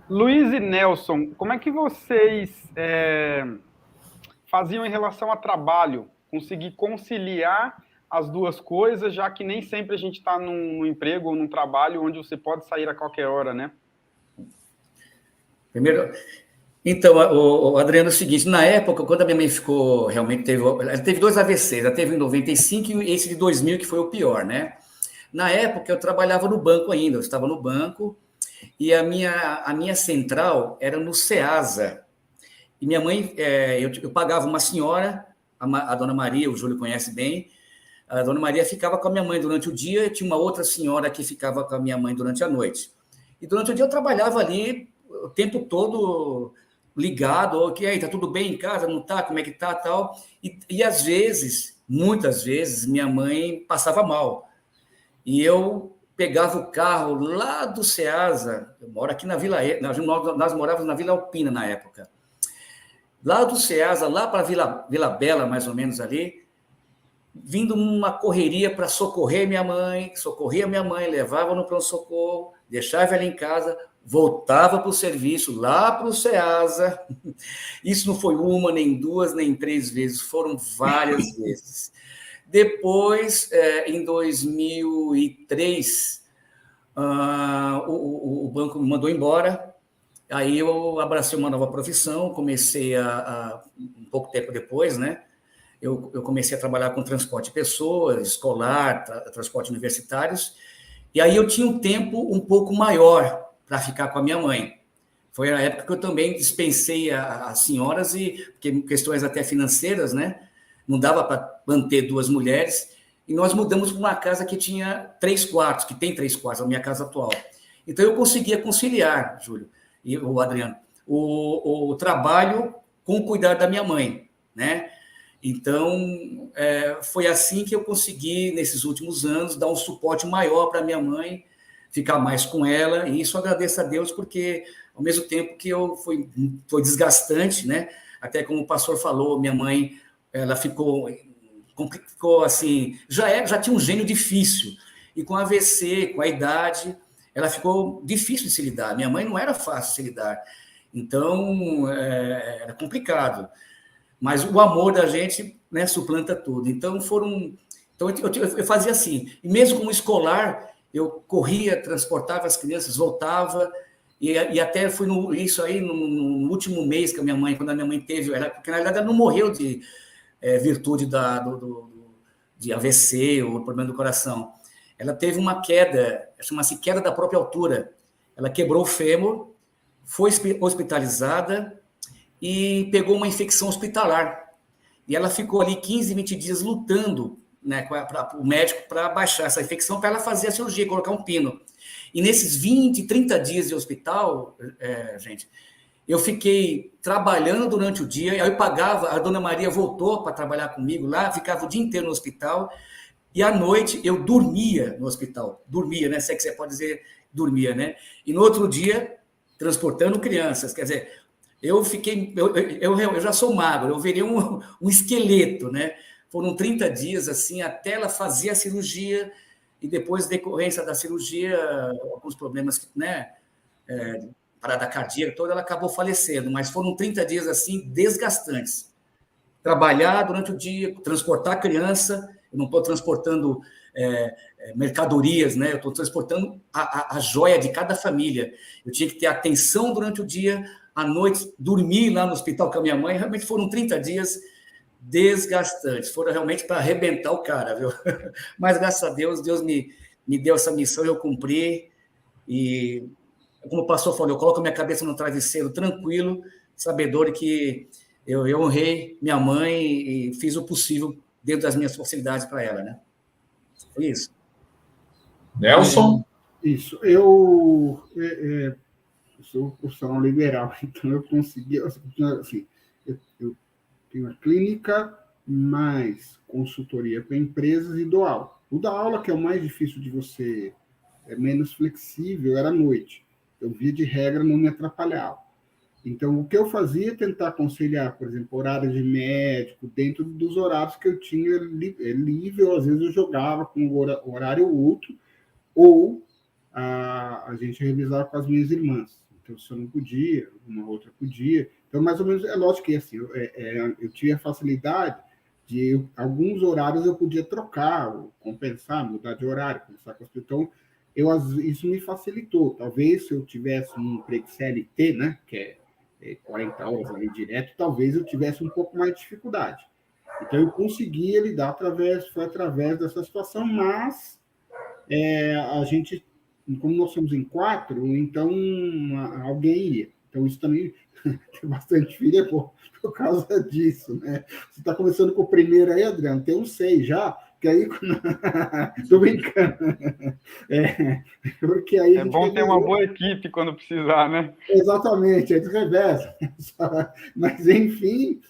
Luiz e Nelson, como é que vocês faziam em relação a trabalho? Conseguir conciliar as duas coisas, já que nem sempre a gente está num emprego ou num trabalho onde você pode sair a qualquer hora, né? Primeiro, então, o Adriano, é o seguinte, na época, quando a minha mãe ficou, realmente ela teve dois AVCs, ela teve em 95 e esse de 2000, que foi o pior, né? Na época, eu trabalhava no banco ainda, eu estava no banco, e a minha central era no Ceasa. E minha mãe, eu pagava uma senhora, a dona Maria, o Júlio conhece bem, a dona Maria ficava com a minha mãe durante o dia, e tinha uma outra senhora que ficava com a minha mãe durante a noite. E durante o dia eu trabalhava ali o tempo todo ligado, ok, aí, tá tudo bem em casa, não tá, como é que tá, tal. E às vezes, muitas vezes, minha mãe passava mal. E eu pegava o carro lá do Ceasa, eu moro aqui na Vila, nós morávamos na Vila Alpina na época. Lá do Ceasa, lá para Vila Bela, mais ou menos ali, vindo uma correria para socorrer minha mãe, levava no pronto-socorro, deixava ela em casa, voltava para o serviço, lá para o Ceasa. Isso não foi uma, nem duas, nem três vezes, foram várias vezes. Depois, em 2003, o banco me mandou embora. Aí eu abracei uma nova profissão, comecei um pouco tempo depois, né? Eu comecei a trabalhar com transporte de pessoas, escolar, transporte universitários, e aí eu tinha um tempo um pouco maior para ficar com a minha mãe. Foi a época que eu também dispensei as senhoras, porque questões até financeiras, né? Não dava para manter duas mulheres, e nós mudamos para uma casa que tinha 3 quartos, que tem 3 quartos, a minha casa atual. Então eu conseguia conciliar, Júlio e o Adriano, o trabalho com o cuidar da minha mãe, né? Então, foi assim que eu consegui, nesses últimos anos, dar um suporte maior para minha mãe, ficar mais com ela, e isso eu agradeço a Deus, porque, ao mesmo tempo que foi desgastante, né? Até como o pastor falou, minha mãe, ela ficou assim, já tinha um gênio difícil, e com AVC, com a idade, ela ficou difícil de se lidar. Minha mãe não era fácil de se lidar, então, era complicado. Mas o amor da gente, né, suplanta tudo. Então eu fazia assim. E mesmo como escolar, eu corria, transportava as crianças, voltava e até fui isso aí no último mês que a minha mãe, quando a minha mãe teve, porque na verdade ela não morreu de virtude de AVC ou problema do coração. Ela teve uma queda, chama-se queda da própria altura. Ela quebrou o fêmur, foi hospitalizada e pegou uma infecção hospitalar. E ela ficou ali 15, 20 dias lutando, né, o médico para baixar essa infecção, para ela fazer a cirurgia, colocar um pino. E nesses 20, 30 dias de hospital, gente, eu fiquei trabalhando durante o dia, aí eu pagava, a dona Maria voltou para trabalhar comigo lá, ficava o dia inteiro no hospital, e à noite eu dormia no hospital. Dormia, né? Se é que você pode dizer dormia, né? E no outro dia, transportando crianças. Quer dizer, eu já sou magro, eu virei um esqueleto, né? Foram 30 dias assim, até ela fazer a cirurgia, e depois, decorrência da cirurgia, alguns problemas, né? Parada cardíaca toda, ela acabou falecendo, mas foram 30 dias assim, desgastantes. Trabalhar durante o dia, transportar a criança, eu não estou transportando mercadorias, né? Eu estou transportando a joia de cada família. Eu tinha que ter atenção durante o dia, à noite, dormir lá no hospital com a minha mãe. Realmente foram 30 dias desgastantes, foram realmente para arrebentar o cara, viu? Mas graças a Deus, Deus me deu essa missão, eu cumpri, e como o pastor falou, eu coloco a minha cabeça no travesseiro tranquilo, sabedor que eu honrei minha mãe e fiz o possível dentro das minhas possibilidades para ela, né? Foi isso. Nelson? Isso. Eu sou profissional liberal, então eu consegui, assim, eu tenho a clínica, mais consultoria para empresas e dou aula. O da aula, que é o mais difícil de você, é menos flexível, era à noite. Eu, via de regra, não me atrapalhava. Então, o que eu fazia é tentar conciliar, por exemplo, horário de médico, dentro dos horários que eu tinha livre, ou às vezes eu jogava com horário outro, ou a gente revisava com as minhas irmãs. então se eu não podia, uma outra podia. Então, mais ou menos, é lógico que assim, eu tive a facilidade de alguns horários eu podia trocar, ou compensar, mudar de horário, começar com as pessoas. Então, isso me facilitou. Talvez se eu tivesse um emprego CLT, né, que é 40 horas ali direto, talvez eu tivesse um pouco mais de dificuldade. Então, eu conseguia lidar foi através dessa situação, mas a gente, como nós somos em 4, então alguém ia. Então, isso também tem bastante filha por causa disso, né? Você está começando com o primeiro aí, Adriano, tem uns 6 já, que aí... Estou brincando. Porque aí É bom ter uma boa equipe quando precisar, né? Exatamente, é de reversa. Mas, enfim,